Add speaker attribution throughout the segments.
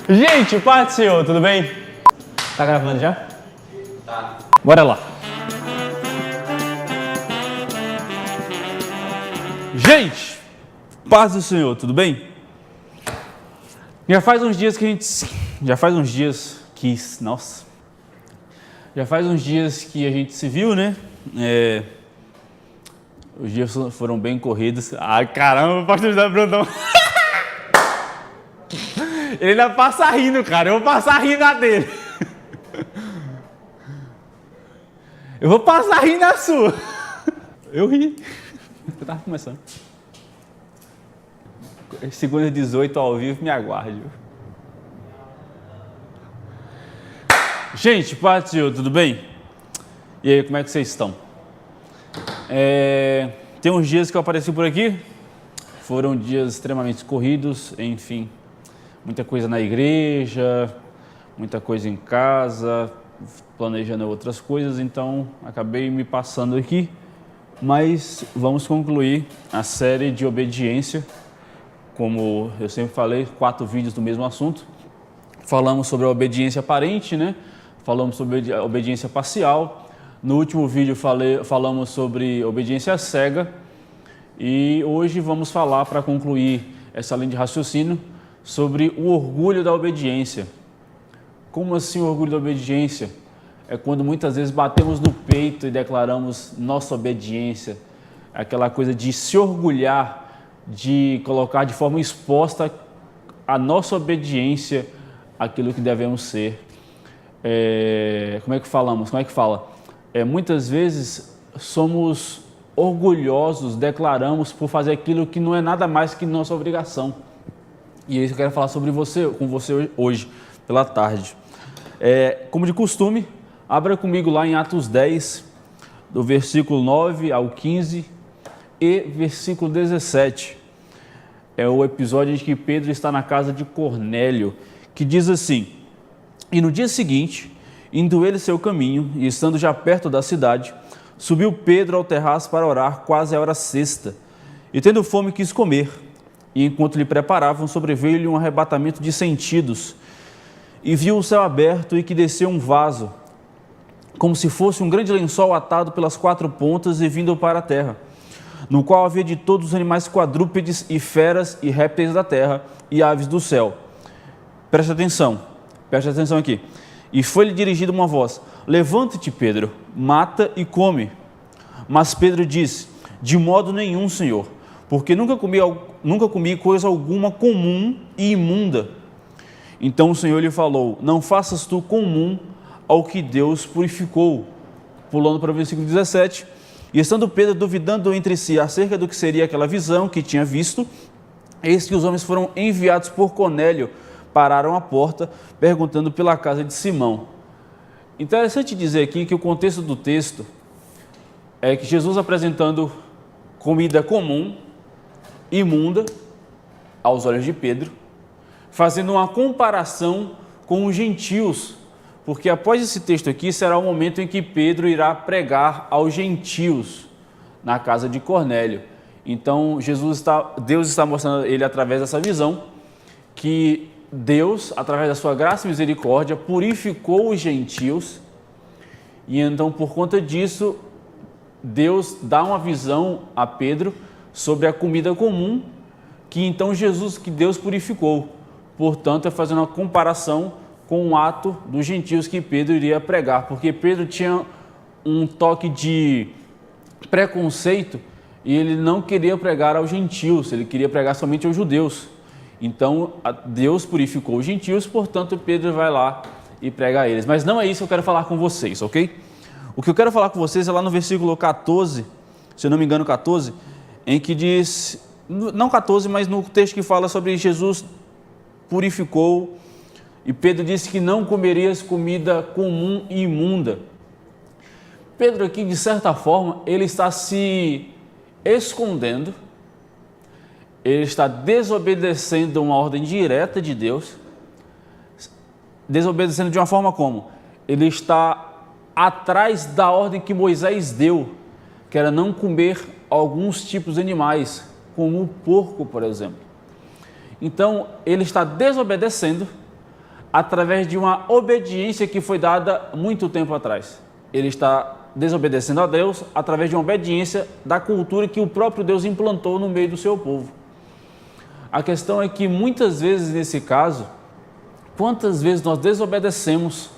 Speaker 1: Gente, paz do Senhor, tudo bem? Tá gravando já? Tá. Bora lá. Gente, paz do Senhor, tudo bem? Já faz uns dias que a gente se viu, né? Os dias foram bem corridos. Ai, caramba, o pastor José Brandão. Ele ainda passa rindo, cara. Eu vou passar rindo na dele. Eu vou passar rindo na sua. Eu ri. Eu tava começando. Segunda 18 ao vivo, me aguarde. Gente, paz do Senhor, tudo bem? E aí, como é que vocês estão? Tem uns dias que eu apareci por aqui. Foram dias extremamente corridos, enfim. Muita coisa na igreja, muita coisa em casa, planejando outras coisas, então acabei me passando aqui. Mas vamos concluir a série de obediência. Como eu sempre falei, 4 vídeos do mesmo assunto. Falamos sobre a obediência aparente, né? Falamos sobre a obediência parcial. No último vídeo falamos sobre obediência cega. E hoje vamos falar, para concluir essa linha de raciocínio, sobre o orgulho da obediência. Como assim o orgulho da obediência? É quando muitas vezes batemos no peito e declaramos nossa obediência. Aquela coisa de se orgulhar, de colocar de forma exposta a nossa obediência àquilo que devemos ser. Como é que falamos? Como é que fala? Muitas vezes somos orgulhosos, declaramos por fazer aquilo que não é nada mais que nossa obrigação. E é isso que eu quero falar com você hoje, pela tarde. Como de costume, abra comigo lá em Atos 10, do versículo 9 ao 15 e versículo 17. É o episódio em que Pedro está na casa de Cornélio, que diz assim: E no dia seguinte, indo ele seu caminho, e estando já perto da cidade, subiu Pedro ao terraço para orar, quase a hora sexta. E tendo fome, quis comer. E enquanto lhe preparavam, sobreveio-lhe um arrebatamento de sentidos, e viu o céu aberto e que desceu um vaso, como se fosse um grande lençol atado pelas 4 pontas e vindo para a terra, no qual havia de todos os animais quadrúpedes e feras e répteis da terra e aves do céu. Preste atenção aqui. E foi-lhe dirigida uma voz: Levanta-te, Pedro, mata e come. Mas Pedro disse: De modo nenhum, Senhor, porque nunca comi coisa alguma comum e imunda. Então o Senhor lhe falou: Não faças tu comum ao que Deus purificou. Pulando para o versículo 17. E estando Pedro duvidando entre si acerca do que seria aquela visão que tinha visto, eis que os homens foram enviados por Cornélio, pararam à porta, perguntando pela casa de Simão. Interessante dizer aqui que o contexto do texto é que Jesus apresentando comida comum, imunda, aos olhos de Pedro, fazendo uma comparação com os gentios, porque após esse texto aqui será o momento em que Pedro irá pregar aos gentios na casa de Cornélio. Então Deus está mostrando a ele através dessa visão que Deus, através da sua graça e misericórdia, purificou os gentios, e então por conta disso Deus dá uma visão a Pedro sobre a comida comum que Deus purificou. Portanto, é fazendo uma comparação com o ato dos gentios que Pedro iria pregar, porque Pedro tinha um toque de preconceito e ele não queria pregar aos gentios, ele queria pregar somente aos judeus. Então, Deus purificou os gentios, portanto, Pedro vai lá e prega a eles. Mas não é isso que eu quero falar com vocês, ok? O que eu quero falar com vocês é lá no versículo 14, se eu não me engano 14, em que diz, não 14, mas no texto que fala sobre Jesus purificou, e Pedro disse que não comerias comida comum e imunda. Pedro aqui, de certa forma, ele está se escondendo, ele está desobedecendo uma ordem direta de Deus. Desobedecendo de uma forma como? Ele está atrás da ordem que Moisés deu, que era não comer alguns tipos de animais. como o porco, por exemplo. Então, ele está desobedecendo através de uma obediência que foi dada muito tempo atrás. Ele está desobedecendo a Deus através de uma obediência da cultura que o próprio Deus implantou no meio do seu povo. A questão é que muitas vezes nesse caso, quantas vezes nós desobedecemos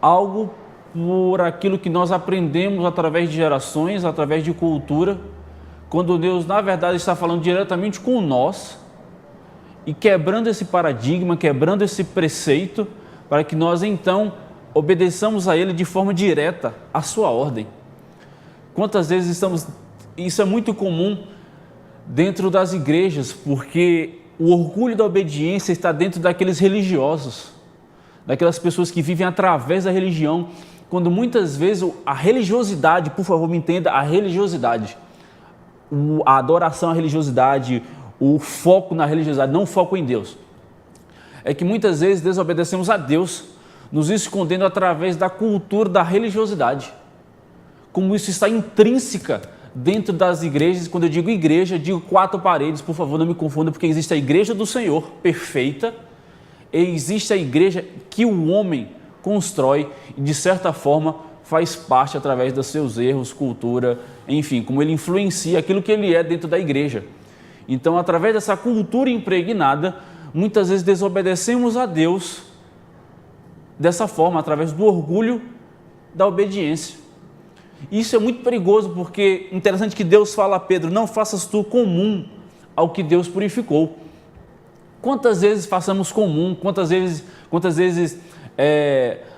Speaker 1: algo por aquilo que nós aprendemos através de gerações, através de cultura, quando Deus na verdade está falando diretamente com nós e quebrando esse paradigma, quebrando esse preceito, para que nós então obedeçamos a Ele de forma direta, à sua ordem. Quantas vezes isso é muito comum dentro das igrejas, porque o orgulho da obediência está dentro daqueles religiosos, daquelas pessoas que vivem através da religião, quando muitas vezes a religiosidade, por favor me entenda, a religiosidade, a adoração à religiosidade, o foco na religiosidade, não o foco em Deus, é que muitas vezes desobedecemos a Deus, nos escondendo através da cultura da religiosidade, como isso está intrínseca dentro das igrejas. Quando eu digo igreja, digo 4 paredes, por favor não me confunda, porque existe a igreja do Senhor, perfeita, e existe a igreja que o homem constrói e de certa forma faz parte através dos seus erros, cultura, enfim, como ele influencia aquilo que ele é dentro da igreja. Então, através dessa cultura impregnada, muitas vezes desobedecemos a Deus dessa forma, através do orgulho da obediência. Isso é muito perigoso, porque é interessante que Deus fala a Pedro, não faças tu comum ao que Deus purificou. Quantas vezes façamos comum, quantas vezes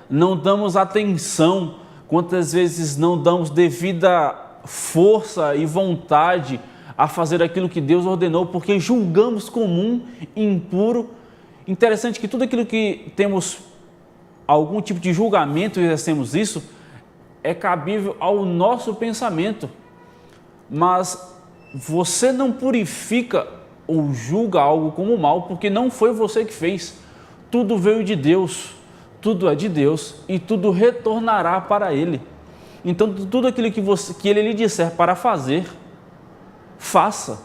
Speaker 1: não damos atenção, quantas vezes não damos devida força e vontade a fazer aquilo que Deus ordenou, porque julgamos comum e impuro. Interessante que tudo aquilo que temos algum tipo de julgamento e exercemos isso, é cabível ao nosso pensamento, mas você não purifica ou julga algo como mal, porque não foi você que fez, tudo veio de Deus, tudo é de Deus e tudo retornará para Ele. Então tudo aquilo que Ele lhe disser para fazer, faça.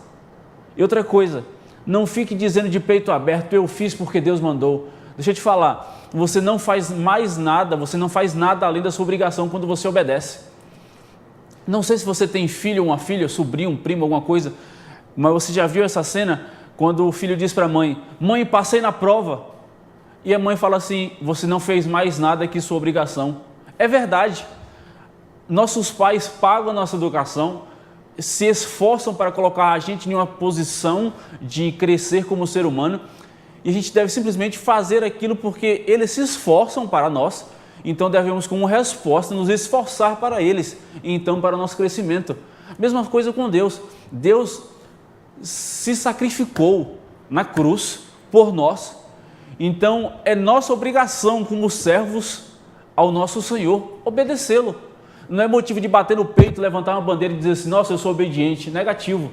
Speaker 1: E outra coisa, não fique dizendo de peito aberto, eu fiz porque Deus mandou. Deixa eu te falar, você não faz mais nada, você não faz nada além da sua obrigação quando você obedece. Não sei se você tem filho, uma filha, sobrinho, um primo, alguma coisa, mas você já viu essa cena quando o filho diz para a mãe, mãe, passei na prova, e a mãe fala assim, você não fez mais nada que sua obrigação. É verdade, nossos pais pagam a nossa educação, se esforçam para colocar a gente em uma posição de crescer como ser humano, e a gente deve simplesmente fazer aquilo porque eles se esforçam para nós, então devemos como resposta nos esforçar para eles, e então para o nosso crescimento. Mesma coisa com Deus. Deus se sacrificou na cruz por nós, então é nossa obrigação como servos ao nosso Senhor obedecê-lo. Não é motivo de bater no peito, levantar uma bandeira e dizer assim, nossa, eu sou obediente. Negativo.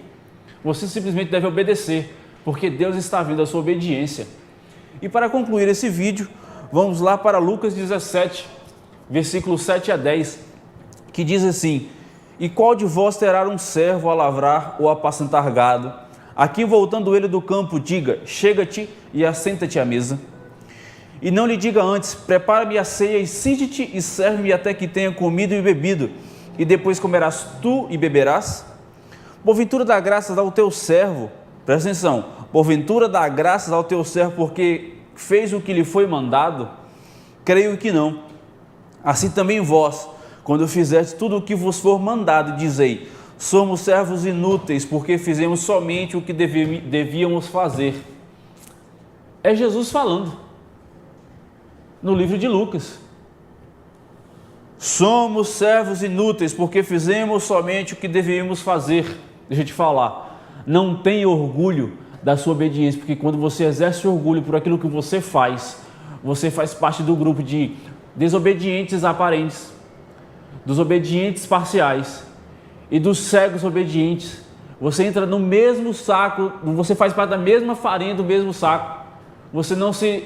Speaker 1: Você simplesmente deve obedecer, porque Deus está vendo a sua obediência. E para concluir esse vídeo, vamos lá para Lucas 17, versículos 7 a 10, que diz assim, e qual de vós terá um servo a lavrar ou a apacentar gado? A quem voltando ele do campo diga, chega-te e assenta-te à mesa. E não lhe diga antes, prepara-me a ceia e singe-te e serve-me até que tenha comido e bebido, e depois comerás tu e beberás? Porventura dá graças ao teu servo, presta atenção, porventura dá graças ao teu servo porque fez o que lhe foi mandado? Creio que não. Assim também vós, quando fizeste tudo o que vos for mandado, dizei, somos servos inúteis porque fizemos somente o que devíamos fazer. É Jesus falando. No livro de Lucas, somos servos inúteis porque fizemos somente o que devíamos fazer. Deixa eu te falar, não tenha orgulho da sua obediência, porque quando você exerce orgulho por aquilo que você faz parte do grupo de desobedientes aparentes, dos obedientes parciais e dos cegos obedientes. Você entra no mesmo saco, você faz parte da mesma farinha, do mesmo saco. Você não se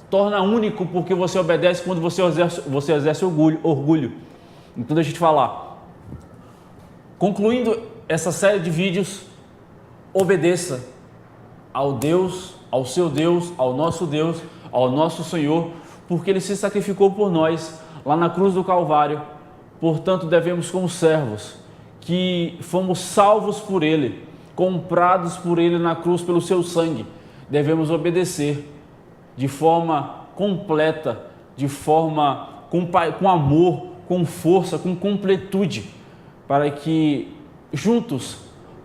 Speaker 1: torna único porque você obedece quando você exerce orgulho. Então deixa eu te falar, concluindo essa série de vídeos, obedeça ao Deus, ao seu Deus, ao nosso Senhor, porque Ele se sacrificou por nós lá na cruz do Calvário. Portanto, devemos, como servos, que fomos salvos por Ele, comprados por Ele na cruz pelo seu sangue, devemos obedecer de forma completa, de forma com amor, com força, com completude, para que juntos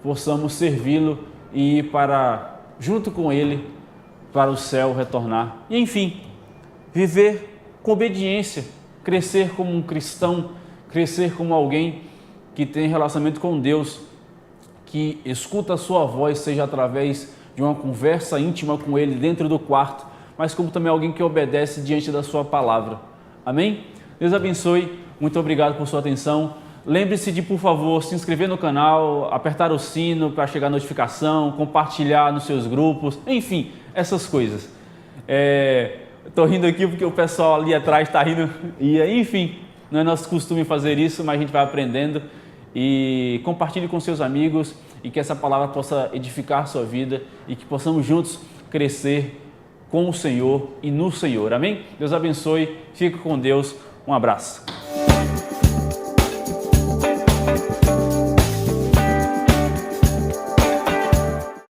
Speaker 1: possamos servi-lo e ir junto com Ele, para o céu retornar. E enfim, viver com obediência, crescer como um cristão, crescer como alguém que tem relacionamento com Deus, que escuta a sua voz, seja através de uma conversa íntima com Ele dentro do quarto, mas como também alguém que obedece diante da sua palavra. Amém? Deus abençoe, muito obrigado por sua atenção. Lembre-se de, por favor, se inscrever no canal, apertar o sino para chegar a notificação, compartilhar nos seus grupos, enfim, essas coisas. Estou rindo aqui porque o pessoal ali atrás está rindo, e enfim, não é nosso costume fazer isso, mas a gente vai aprendendo. E compartilhe com seus amigos e que essa palavra possa edificar a sua vida e que possamos juntos crescer com o Senhor e no Senhor. Amém? Deus abençoe, fique com Deus, um abraço.